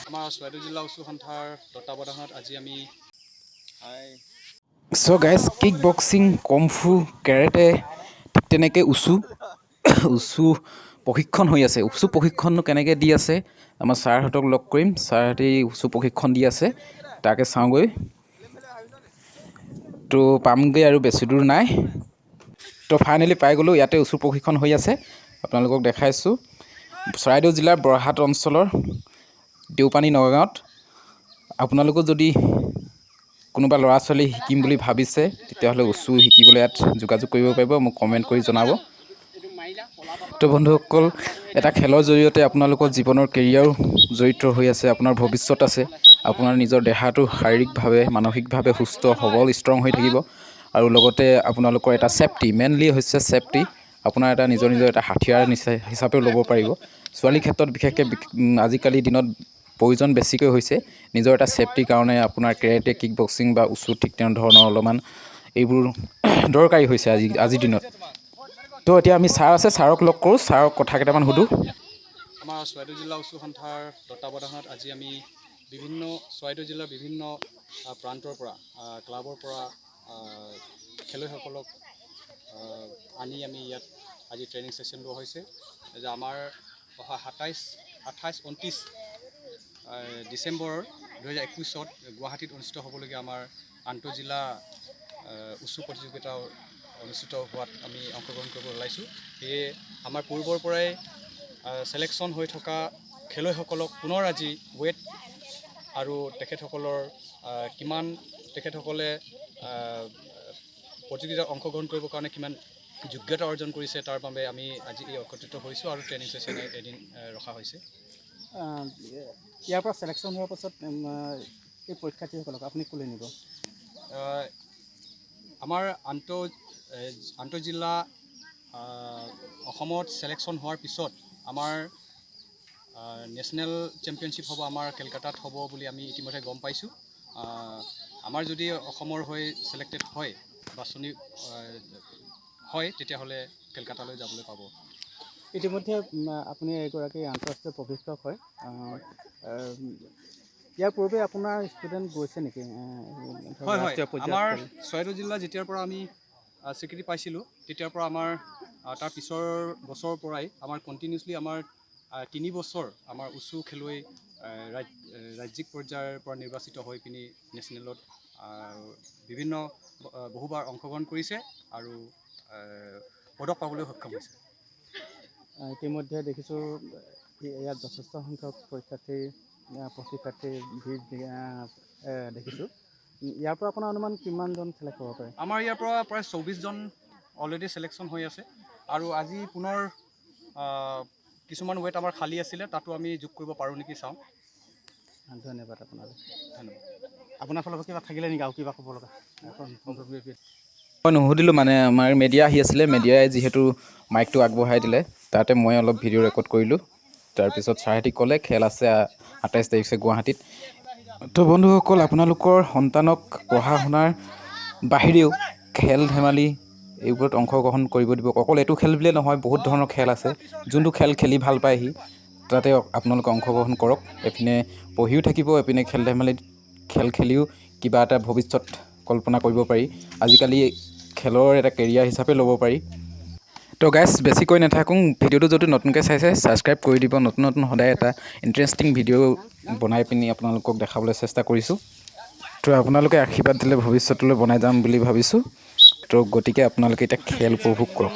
আমাৰ চৰাইদেউ জিলা উচ্চ সন্থাৰ তত্বাৱধানত আজি আমি so guys kick boxing kung fu karate ঠিক তেনেকৈ উচু প্ৰশিক্ষণ হৈ আছে। উচু প্ৰশিক্ষণনো কেনেকৈ দি আছে আমাৰ ছাৰহঁতক লগ কৰিম। ছাৰহঁতে উচু প্ৰশিক্ষণ দি আছে, তাকে চাওঁগৈ। তো পামগৈ আৰু বেছি দূৰ নাই। তো ফাইনেলি পাই গ'লোঁ, ইয়াতে উচু প্ৰশিক্ষণ হৈ আছে। আপোনালোকক দেখাইছোঁ চৰাইদেউ জিলাৰ বৰহাট অঞ্চলৰ দেওপানী নগাঁৱত। আপোনালোকো যদি কোনোবা ল'ৰা ছোৱালী শিকিম বুলি ভাবিছে তেতিয়াহ'লে উচু শিকিবলৈ ইয়াত যোগাযোগ কৰিব পাৰিব, মোক কমেণ্ট কৰি জনাব। তো বন্ধুসকল, এটা খেলৰ জৰিয়তে আপোনালোকৰ জীৱনৰ কেৰিয়াৰো জড়িত হৈ আছে, আপোনাৰ ভৱিষ্যত আছে। আপোনাৰ নিজৰ দেহাটো শাৰীৰিকভাৱে মানসিকভাৱে সুস্থ সবল ষ্ট্ৰং হৈ থাকিব। আৰু লগতে আপোনালোকৰ এটা ছেফটি, মেইনলি হৈছে ছেফটি। আপোনাৰ এটা নিজৰ এটা হাথিয়াৰ হিচাপেও ল'ব পাৰিব। ছোৱালীৰ ক্ষেত্ৰত বিশেষকৈ আজিকালি দিনত প্ৰয়োজন বেছিকৈ হৈছে। নিজৰ এটা ছেফটিৰ কাৰণে আপোনাৰ কেৰেটে, কিক বক্সিং বা উচু ঠিক তেনেধৰণৰ অলপমান এইবোৰ দৰকাৰী হৈছে আজিৰ দিনত। তো এতিয়া আমি ছাৰ আছে, ছাৰক লগ কৰোঁ, ছাৰক কথা কেইটামান সোধোঁ। আমাৰ চৰাইদেউ জিলা উচ্চ সন্থাৰ তত্বাৱধানত আজি আমি চৰাইদেউ জিলাৰ বিভিন্ন প্ৰান্তৰ পৰা ক্লাবৰ পৰা খেলুৱৈসকলক আনি আমি ইয়াত আজি ট্ৰেইনিং ছেশ্যন লোৱা হৈছে। যে আমাৰ অহা 28-29 ডিচেম্বৰৰ 2021 গুৱাহাটীত অনুষ্ঠিত হ'বলগীয়া আমাৰ আন্তঃজিলা উচু প্ৰতিযোগিতা অনুষ্ঠিত হোৱাত আমি অংশগ্ৰহণ কৰিব ওলাইছোঁ। সেয়ে আমাৰ পূৰ্বৰ পৰাই ছিলেকশ্যন হৈ থকা খেলুৱৈসকলক পুনৰ আজি ৱেট আৰু তেখেতসকলৰ তেখেতসকলে প্ৰতিযোগিতাত অংশগ্ৰহণ কৰিবৰ কাৰণে কিমান যোগ্যতা অৰ্জন কৰিছে তাৰ বাবে আমি আজি একত্ৰিত হৈছোঁ আৰু ট্ৰেইনিং ছেশ্যন এদিন ৰখা হৈছে। ইয়াৰ পৰা ছিলেকশ্যন হোৱাৰ পাছত এই পৰীক্ষাৰ্থীসকলক আপুনি ক'লৈ নিব? আমাৰ আন্তঃজিলা অসমত ছিলেকশ্যন হোৱাৰ পিছত আমাৰ নেশ্যনেল চেম্পিয়নশ্বিপ হ'ব, আমাৰ কেলকাতাত হ'ব বুলি আমি ইতিমধ্যে গম পাইছোঁ। আমাৰ যদি অসমৰ হৈ ছিলেক্টেড হয়, বাছনি হয়, তেতিয়াহ'লে কেলকাতালৈ যাবলৈ পাব। ইতিমধ্যে আপুনি এগৰাকী আন্তঃৰাষ্ট্ৰীয় প্ৰশিক্ষক হয়। ইয়াৰ পূৰ্বে আপোনাৰ ষ্টুডেণ্ট গৈছে নেকি? হয়, পৰ্যায়ত আমাৰ চৰাইদেউ জিলা যেতিয়াৰ পৰা আমি স্বীকৃতি পাইছিলোঁ তেতিয়াৰ পৰা আমাৰ তাৰ পিছৰ বছৰৰ পৰাই আমাৰ কণ্টিনিউছলি আমাৰ 3 বছৰ আমাৰ উচু খেলুৱৈ ৰাজ্যিক পৰ্যায়ৰ পৰা নিৰ্বাচিত হৈ পিনি নেশ্যনেলত বহুবাৰ অংশগ্ৰহণ কৰিছে আৰু পদক পাবলৈ সক্ষম হৈছে। ইতিমধ্যে দেখিছোঁ ইয়াত যথেষ্ট সংখ্যক প্ৰশিক্ষাৰ্থীৰ ভিৰ দেখিছোঁ। ইয়াৰ পৰা আপোনাৰ অনুমান কিমানজন চিলেক্ট হ'ব পাৰে? আমাৰ ইয়াৰ পৰা প্ৰায় 24জন অলৰেডি ছিলেকশ্যন হৈ আছে আৰু আজি পুনৰ কিছুমান ৱেট আমাৰ খালী আছিলে, তাতো আমি যোগ কৰিব পাৰোঁ নেকি চাওঁ। ধন্যবাদ আপোনালৈ। ধন্যবাদ। আপোনাৰ ফালৰ পৰা কিবা থাকিলে নেকি আৰু কিবা ক'ব লগা? মই নুসুধিলোঁ, মানে আমাৰ মেডিয়া আহি আছিলে, মেডিয়াই যিহেতু মাইকটো আগবঢ়াই দিলে, তাতে মই অলপ ভিডিঅ' ৰেকৰ্ড কৰিলোঁ। তাৰপিছত ছাৰহঁতে ক'লে খেল আছে 28 তাৰিখে গুৱাহাটীত। তো বন্ধুসকল, আপোনালোকৰ সন্তানক পঢ়া শুনাৰ বাহিৰেও খেল ধেমালি এইবোৰত অংশগ্ৰহণ কৰিব দিব। অকল এইটো খেল বুলিয়ে নহয়, বহুত ধৰণৰ খেল আছে। যোনটো খেল খেলি ভাল পায় সি, তাতে আপোনালোকে অংশগ্ৰহণ কৰক। এপিনে পঢ়িও থাকিব, এপিনে খেল খেলিও কিবা এটা ভৱিষ্যত কল্পনা কৰিব পাৰি। আজিকালি খেলৰ এটা কেৰিয়াৰ হিচাপে ল'ব পাৰি। তো গাইজ, বেছিকৈ নাথাকোঁ, ভিডিঅ'টো যদি নতুনকৈ চাইছে ছাবস্ক্ৰাইব কৰি দিব। নতুন সদায় এটা ইণ্টাৰেষ্টিং ভিডিঅ' বনাই পিনি আপোনালোকক দেখাবলৈ চেষ্টা কৰিছোঁ। তো আপোনালোকে আশীৰ্বাদ দিলে ভৱিষ্যতলৈ বনাই যাম বুলি ভাবিছোঁ। তো গতিকে আপোনালোকে এতিয়া খেল উপভোগ কৰক।